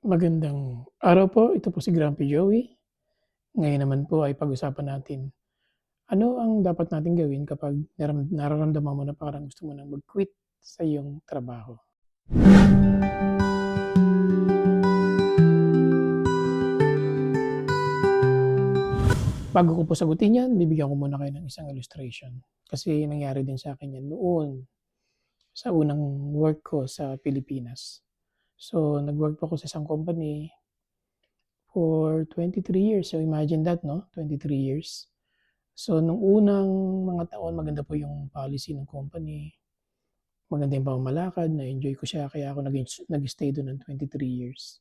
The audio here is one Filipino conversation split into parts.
Magandang araw po, ito po si Grumpy Joey. Ngayon naman po ay pag-usapan natin, ano ang dapat nating gawin kapag nararamdaman mo na parang gusto mo ng mag-quit sa iyong trabaho? Bago ko po sagutin 'yan, bibigyan ko muna kayo ng isang illustration. Kasi nangyari din sa akin 'yan noon sa unang work ko sa Pilipinas. So, nag-work po ako sa isang company for 23 years. So, imagine that 'no, 23 years. So, nung unang mga taon maganda po yung policy ng company, maganda yung pamamalakad, na-enjoy ko siya kaya ako nag-stay dun ng 23 years.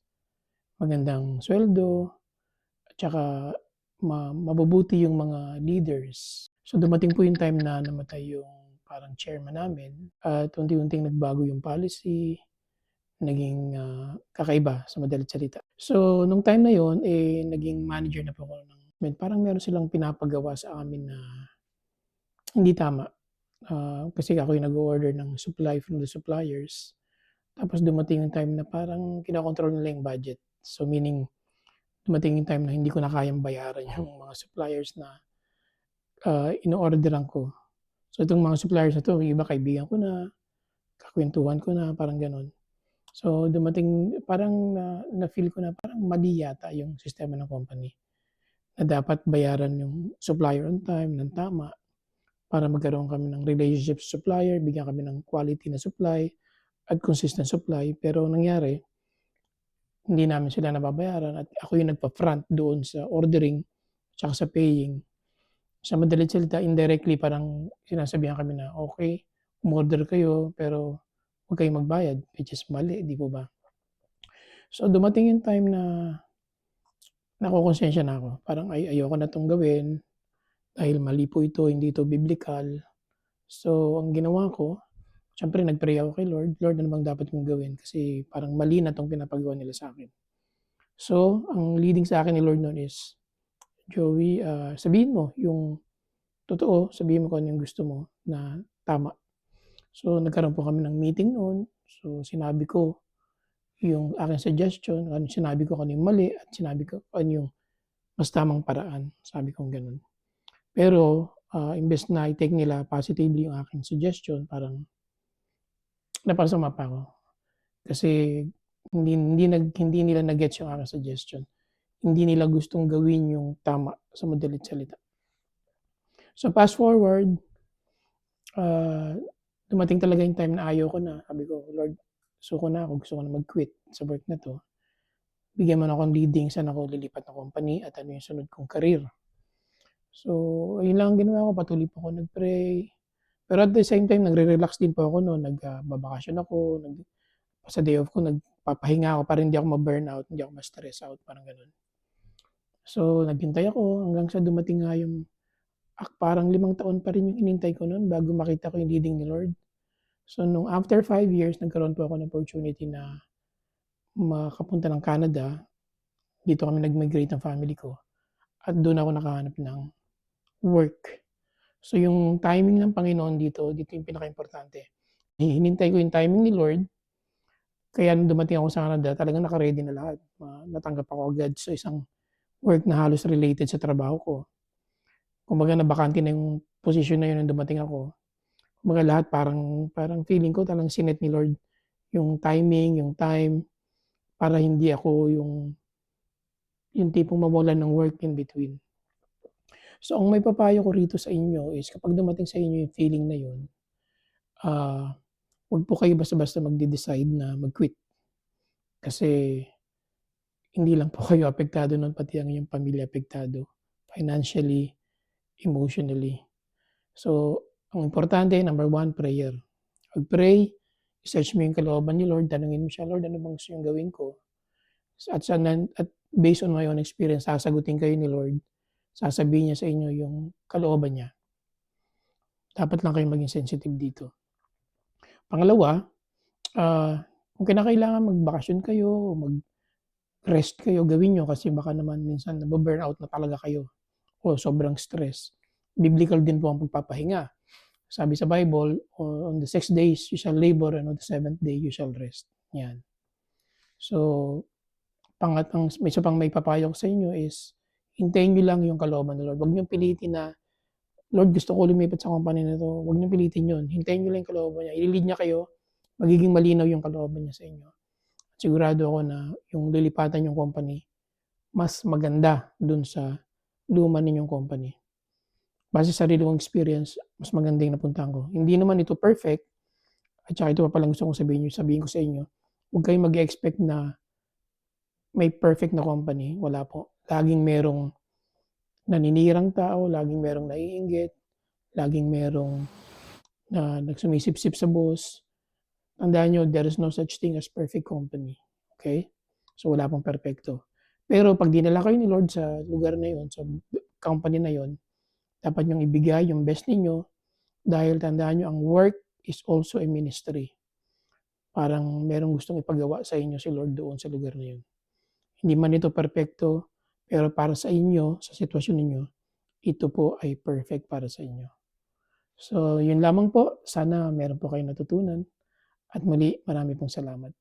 Magandang suweldo at saka mabubuti yung mga leaders. So, dumating po yung time na namatay yung parang chairman namin at unti-unting nagbago yung policy, naging, kakaiba sa madalit salita. So, nung time na yun, eh, naging manager na po ako parang meron silang pinapagawa sa amin na hindi tama. Kasi ako yung nag-o-order ng supply from the suppliers. Tapos dumating yung time na parang kinokontrol nila yung budget. So meaning, dumating yung time na hindi ko na kayang bayaran yung mga suppliers na ino-orderan ko. So itong mga suppliers na 'to, yung iba kaibigan ko na, kakwentuhan ko na, parang gano'n. So dumating parang na-feel ko na parang mali yata yung sistema ng company, na dapat bayaran yung supplier on time, ng tama, para magkaroon kami ng relationship sa supplier, bigyan kami ng quality na supply at consistent supply. Pero ang nangyari, hindi namin sila nababayaran at ako yung nagpa-front doon sa ordering tsaka sa paying. Sa madalit salita, indirectly parang sinasabihan kami na, "Okey, umorder kayo pero huwag kayong magbayad," which is mali, 'di po ba? So, dumating yung time na nakokonsensya na ako. Parang, "Ay, ayoko na 'tong gawin dahil mali po ito, hindi ito biblical." So, ang ginawa ko, siyempre nag-pray ako kay Lord, "Lord, ano bang dapat kong gawin kasi parang mali na 'tong pinapagawa nila sa'kin." So, ang leading sa akin ni Lord no'n is, "Joey, sabihin mo yung totoo, sabihin mo kung ano yung gusto mo na tama." So, nagkaroon po kami ng meeting no'n. So, sinabi ko yung aking suggestion, sinabi ko kung ano yung mali at sinabi ko kung ano yung mas tamang paraan, sabi kong gano'n. Pero, imbes na i-take nila positively yung aking suggestion, parang napasama pa ako. Kasi hindi nila na-gets yung aking suggestion. Hindi nila gustong gawin yung tama, sa madalit salita. So, fast forward, ah, dumating talaga yung time na ayaw ko na. Sabi ko, "Lord, suko na ako, gusto ko na mag-quit sa work na 'to. Bigyan mo na akong leading, saan ako lilipat na company at ano yung sunod kong career." So, ayun lang ang ginawa ko, patuloy po ako nag-pray. Pero at the same time, nagre-relax din po ako no'n, babakasyon ako, sa day off ko nagpapahinga ako para hindi ako ma-burnout, hindi ako ma-stress out, parang gano'n. So, naghintay ako hanggang sa dumating nga yung parang 5 taon pa rin yung hinintay ko no'n bago makita ko yung leading ni Lord. So, nung after 5 years nagkaroon po ako ng opportunity na makapunta ng Canada. Dito kami nag-migrate ng family ko at do'n ako nakahanap ng work. So, yung timing ng Panginoon dito yung pinakaimportante. Hinintay ko yung timing ni Lord, kaya nung dumating ako sa Canada talagang naka-ready na lahat. Natanggap ako agad sa isang work na halos related sa trabaho ko. Kumbaga nabakante na yung posisyon na yun nung dumating ako. Kumbaga lahat parang parang feeling ko talagang sinet ni Lord yung timing, yung time, para hindi ako yung tipong mawalan ng work in between. So, ang maipapayo ko rito sa inyo is kapag dumating sa inyo yung feeling na yun, ah, 'wag po kayo basta-basta magde-decide na mag-quit. Kasi hindi lang po kayo apektado nun, pati ang iyong pamilya apektado, financially, emotionally. So, ang importante number one, prayer. Mag-pray, i-search mo yung kalooban ni Lord, tanungin mo siya, "Lord, ano bang gusto niyong gawin ko?" At based on my own experience, sasagutin kayo ni Lord, sasabihin niya sa inyo yung kalooban niya. Dapat lang kayong maging sensitive dito. Pangalawa, kung kinakailangan magbakasyon kayo o mag-rest kayo, gawin niyo kasi baka naman minsan nabu-burnout na talaga kayo o sobrang stress. Biblical din po ang pagpapahinga. Sabi sa Bible, "On the 6 days you shall labor and on the 7th day you shall rest." 'Yan. So, May isa pang maipapayo ko sa inyo is hintayin niyo lang yung kalooban ng Lord. Huwag niyong pilitin na, "Lord, gusto ko lumipat sa company na 'to." Huwag niyong pilitin yun. Hintayin niyo lang yung kalooban niya. I-lead niya kayo, magiging malinaw yung kalooban niya sa inyo. Sigurado ako na yung lilipatan niyong company, mas maganda dun sa luma ninyong company. Base sa sarili kong experience, mas maganda yung napuntahan ko. Hindi naman ito perfect at saka ito pa palang gusto kong sabihin ko sa inyo, huwag kayong mag-e-expect na may perfect na company, wala po. Laging merong naninirang tao, laging merong naiinggit, laging merong nagsumisip-sip sa boss. Tandaan niyo, there is no such thing as perfect company, okey? So, wala pong perpekto. Pero 'pag dinala kayo ni Lord sa lugar na yun, sa company na yun, dapat niyong ibigay yung best ninyo dahil tandaan niyo ang work is also a ministry. Parang merong gustong ipagawa sa inyo si Lord doon sa lugar na yun. Hindi man ito perpekto, pero para sa inyo, sa sitwasyon ninyo, ito po ay perfect para sa inyo. So, yun lamang po. Sana meron po kayong natutunan at muli marami pong salamat.